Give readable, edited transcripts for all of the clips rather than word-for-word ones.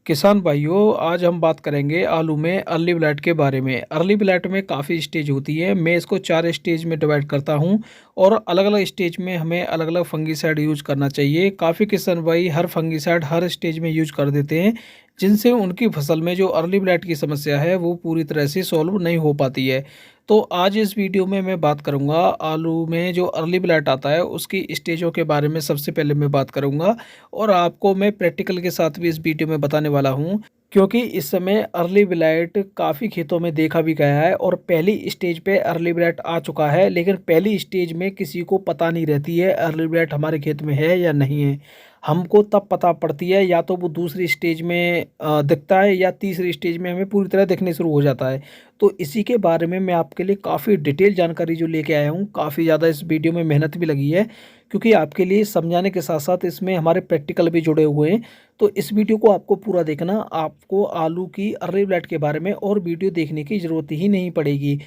किसान भाइयों, आज हम बात करेंगे आलू में अर्ली ब्लाइट के बारे में। अर्ली ब्लाइट में काफ़ी स्टेज होती है। मैं इसको 4 स्टेज में डिवाइड करता हूं और अलग अलग स्टेज में हमें अलग अलग फंगीसाइड यूज करना चाहिए। काफ़ी किसान भाई हर फंगीसाइड हर स्टेज में यूज कर देते हैं, जिनसे उनकी फसल में जो अर्ली ब्लाइट की समस्या है वो पूरी तरह से सॉल्व नहीं हो पाती है। तो आज इस वीडियो में मैं बात करूंगा आलू में जो अर्ली ब्लाइट आता है उसकी स्टेजों के बारे में। सबसे पहले मैं बात करूंगा और आपको मैं प्रैक्टिकल के साथ भी इस वीडियो में बताने वाला हूं, क्योंकि इस समय अर्ली ब्लाइट काफ़ी खेतों में देखा भी गया है और पहली स्टेज पे अर्ली ब्लाइट आ चुका है। लेकिन पहली स्टेज में किसी को पता नहीं रहती है अर्ली ब्लाइट हमारे खेत में है या नहीं है। हमको तब पता पड़ती है या तो वो दूसरी स्टेज में दिखता है या तीसरी स्टेज में हमें पूरी तरह दिखने शुरू हो जाता है। तो इसी के बारे में मैं आपके लिए काफ़ी डिटेल जानकारी जो लेके आया हूँ। काफ़ी ज़्यादा इस वीडियो में मेहनत भी लगी है, क्योंकि आपके लिए समझाने के साथ साथ इसमें हमारे प्रैक्टिकल भी जुड़े हुए हैं। तो इस वीडियो को आपको पूरा देखना, आपको आलू की अर्ली ब्लाइट के बारे में और वीडियो देखने की ज़रूरत ही नहीं पड़ेगी,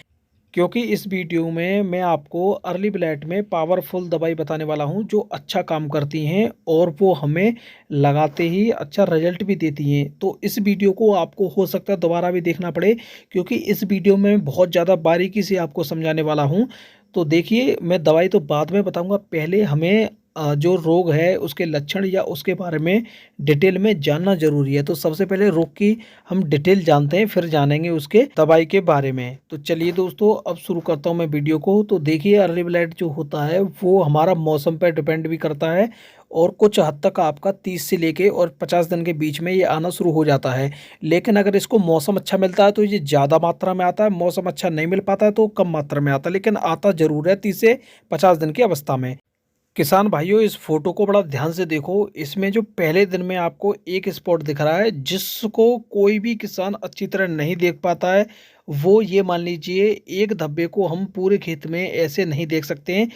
क्योंकि इस वीडियो में मैं आपको अर्ली ब्लाइट में पावरफुल दवाई बताने वाला हूं जो अच्छा काम करती हैं और वो हमें लगाते ही अच्छा रिजल्ट भी देती हैं। तो इस वीडियो को आपको हो सकता है दोबारा भी देखना पड़े, क्योंकि इस वीडियो में बहुत ज़्यादा बारीकी से आपको समझाने वाला हूं। तो देखिए, मैं दवाई तो बाद में बताऊंगा, पहले हमें जो रोग है उसके लक्षण या उसके बारे में डिटेल में जानना जरूरी है। तो सबसे पहले रोग की हम डिटेल जानते हैं, फिर जानेंगे उसके दवाई के बारे में। तो चलिए दोस्तों, अब शुरू करता हूं मैं वीडियो को। तो देखिए, अर्ली ब्लाइट जो होता है वो हमारा मौसम पर डिपेंड भी करता है और कुछ हद तक आपका 30 से लेके और 50 दिन के बीच में ये आना शुरू हो जाता है। लेकिन अगर इसको मौसम अच्छा मिलता है तो ये ज़्यादा मात्रा में आता है, मौसम अच्छा नहीं मिल पाता है तो कम मात्रा में आता है, लेकिन आता जरूर है 30 से 50 दिन की अवस्था में। किसान भाइयों, इस फोटो को बड़ा ध्यान से देखो। इसमें जो पहले दिन में आपको एक स्पॉट दिख रहा है जिसको कोई भी किसान अच्छी तरह नहीं देख पाता है, वो ये मान लीजिए एक धब्बे को हम पूरे खेत में ऐसे नहीं देख सकते हैं।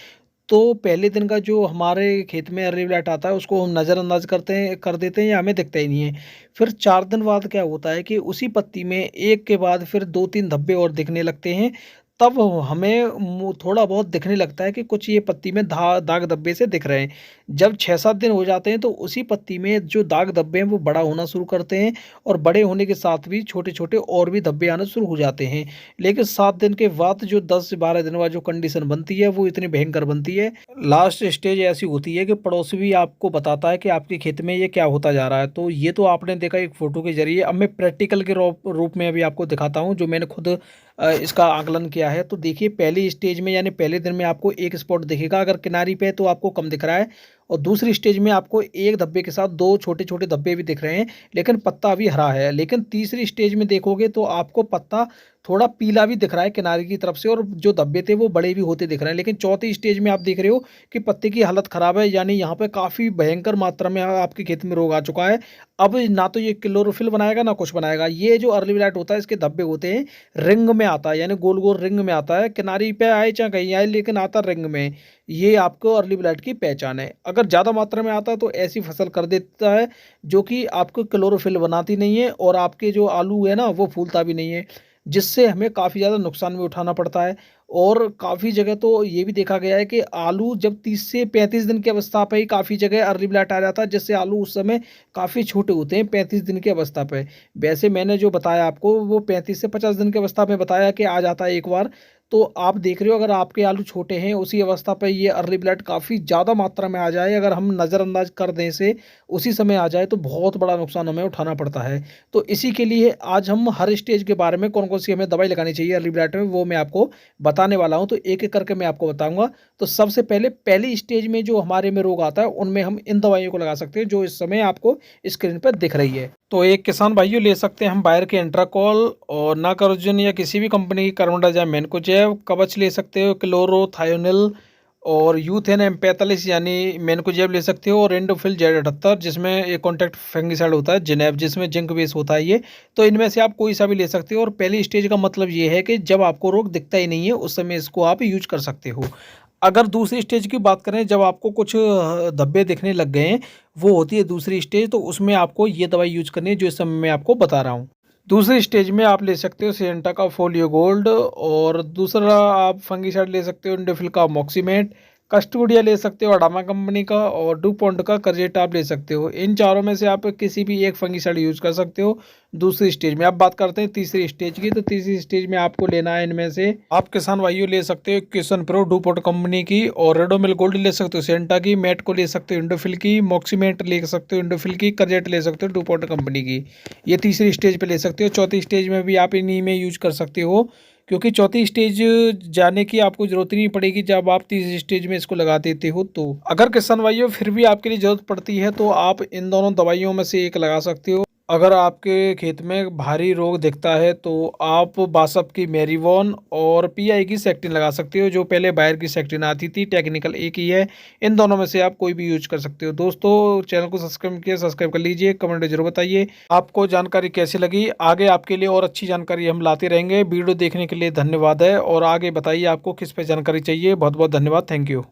तो पहले दिन का जो हमारे खेत में अर्ली ब्लाइट आता है उसको हम नज़रअंदाज कर देते हैं या हमें दिखता ही नहीं है। फिर 4 दिन बाद क्या होता है कि उसी पत्ती में एक के बाद फिर 2-3 धब्बे और दिखने लगते हैं। तब हमें थोड़ा बहुत दिखने लगता है कि कुछ ये पत्ती में दाग धब्बे से दिख रहे हैं। जब 6-7 दिन हो जाते हैं तो उसी पत्ती में जो दाग धब्बे हैं वो बड़ा होना शुरू करते हैं और बड़े होने के साथ भी छोटे छोटे और भी धब्बे आना शुरू हो जाते हैं। लेकिन 7 दिन के बाद जो 10 से 12 दिन बाद जो कंडीशन बनती है वो इतनी भयंकर बनती है। लास्ट स्टेज ऐसी होती है कि पड़ोसी भी आपको बताता है कि आपके खेत में ये क्या होता जा रहा है। तो ये तो आपने देखा एक फोटो के जरिए। अब मैं प्रैक्टिकल के रूप में अभी आपको दिखाता हूँ, जो मैंने खुद इसका आकलन किया है। तो देखिए, पहली स्टेज में यानी पहले दिन में आपको एक स्पॉट दिखेगा, अगर किनारी पे तो आपको कम दिख रहा है, और दूसरी स्टेज में आपको एक धब्बे के साथ 2 छोटे छोटे धब्बे भी दिख रहे हैं, लेकिन पत्ता अभी हरा है। लेकिन तीसरी स्टेज में देखोगे तो आपको पत्ता थोड़ा पीला भी दिख रहा है किनारे की तरफ से, और जो धब्बे थे वो बड़े भी होते दिख रहे हैं। लेकिन चौथी स्टेज में आप देख रहे हो कि पत्ते की हालत खराब है, यानी यहाँ पे काफ़ी भयंकर मात्रा में आपके खेत में रोग आ चुका है। अब ना तो ये क्लोरोफिल बनाएगा ना कुछ बनाएगा। ये जो अर्ली ब्लाइट होता है इसके धब्बे होते हैं रिंग में आता है, यानी गोल गोल रिंग में आता है, किनारी पे आए चाहे कहीं आए लेकिन आता रिंग में। ये आपको अर्ली ब्लाइट की पहचान है। अगर ज़्यादा मात्रा में आता है तो ऐसी फसल कर देता है जो कि आपको क्लोरोफिल बनाती नहीं है और आपके जो आलू है ना वो फूलता भी नहीं है, जिससे हमें काफ़ी ज़्यादा नुकसान भी उठाना पड़ता है। और काफ़ी जगह तो ये भी देखा गया है कि आलू जब 30 से 35 दिन की अवस्था पे ही काफ़ी जगह अर्ली ब्लाइट आ जाता है, जिससे आलू उस समय काफ़ी छोटे होते हैं 35 दिन की अवस्था पे। वैसे मैंने जो बताया आपको वो 35 से 50 दिन की अवस्था में बताया कि आ जाता है एक बार। तो आप देख रहे हो, अगर आपके आलू छोटे हैं उसी अवस्था पे ये अर्ली ब्लाइट काफ़ी ज़्यादा मात्रा में आ जाए, अगर हम नज़रअंदाज कर दें इसे उसी समय आ जाए, तो बहुत बड़ा नुकसान हमें उठाना पड़ता है। तो इसी के लिए आज हम हर स्टेज के बारे में कौन कौन सी हमें दवाई लगानी चाहिए अर्ली ब्लाइट में वो मैं आपको बताने वाला हूं। तो एक एक करके मैं आपको बताऊंगा। तो सबसे पहले पहली स्टेज में जो हमारे में रोग आता है उनमें हम इन दवाइयों को लगा सकते हैं जो इस समय आपको स्क्रीन पर दिख रही है। तो एक किसान भाइयों ले सकते हैं हम बायर के एंट्राकॉल और नाकार्जुन या किसी भी कंपनी की कार्बोडाजिम मैनकोजेब। कवच ले सकते हो क्लोरोथायोनिल और यूथेन M45 यानी मैनकोजेब ले सकते हो, और एंडोफिल Z78 जिसमें एक कॉन्टैक्ट फंगिसाइड होता है, जिनेब जिसमें जिंक बेस होता है ये। तो इनमें से आप कोई सा भी ले सकते हो। और पहली स्टेज का मतलब ये है कि जब आपको रोग दिखता ही नहीं है उस समय इसको आप यूज कर सकते हो। अगर दूसरी स्टेज की बात करें, जब आपको कुछ धब्बे दिखने लग गए हैं, वो होती है दूसरी स्टेज। तो उसमें आपको ये दवाई यूज करनी है जो इस समय मैं आपको बता रहा हूँ। दूसरी स्टेज में आप ले सकते हो सिएंटा का फोलियो गोल्ड, और दूसरा आप फंगिसाइड ले सकते हो इंडोफिल का मॉक्सीमेट, कस्टोडिया ले सकते हो अडामा कंपनी का, और डुपॉन्ट का कर्जेट आप ले सकते हो। इन चारों में से आप किसी भी एक फंगिसाइड यूज कर सकते हो दूसरी स्टेज में। अब बात करते हैं तीसरी स्टेज की। तो तीसरी स्टेज में आपको लेना है इनमें से, आप किसान भाइयों ले सकते हो किशन प्रो डुपॉन्ट कंपनी की, और रेडोमिल गोल्ड ले सकते हो सेंटा की, मेट को ले सकते हो इंडोफिल की, मॉक्सीमेट ले सकते हो इंडोफिल की, कर्जेट ले सकते हो डुपॉन्ट कंपनी की। ये तीसरी स्टेज पे ले सकते हो। चौथी स्टेज में भी आप इन्हीं में यूज कर सकते हो, क्योंकि चौथी स्टेज जाने की आपको जरूरत ही नहीं पड़ेगी जब आप तीसरी स्टेज में इसको लगा देते हो। तो अगर किसान भाइयों फिर भी आपके लिए जरूरत पड़ती है तो आप इन दोनों दवाइयों में से एक लगा सकते हो। अगर आपके खेत में भारी रोग दिखता है तो आप बासप की मेरीवॉन और पीआई की सेक्टिन लगा सकते हो, जो पहले बायर की सेक्टिन आती थी, टेक्निकल एक ही है। इन दोनों में से आप कोई भी यूज कर सकते हो। दोस्तों चैनल को सब्सक्राइब किया, सब्सक्राइब कर लीजिए, कमेंट में जरूर बताइए आपको जानकारी कैसी लगी। आगे आपके लिए और अच्छी जानकारी हम लाते रहेंगे। वीडियो देखने के लिए धन्यवाद है, और आगे बताइए आपको किस पे जानकारी चाहिए। बहुत बहुत धन्यवाद, थैंक यू।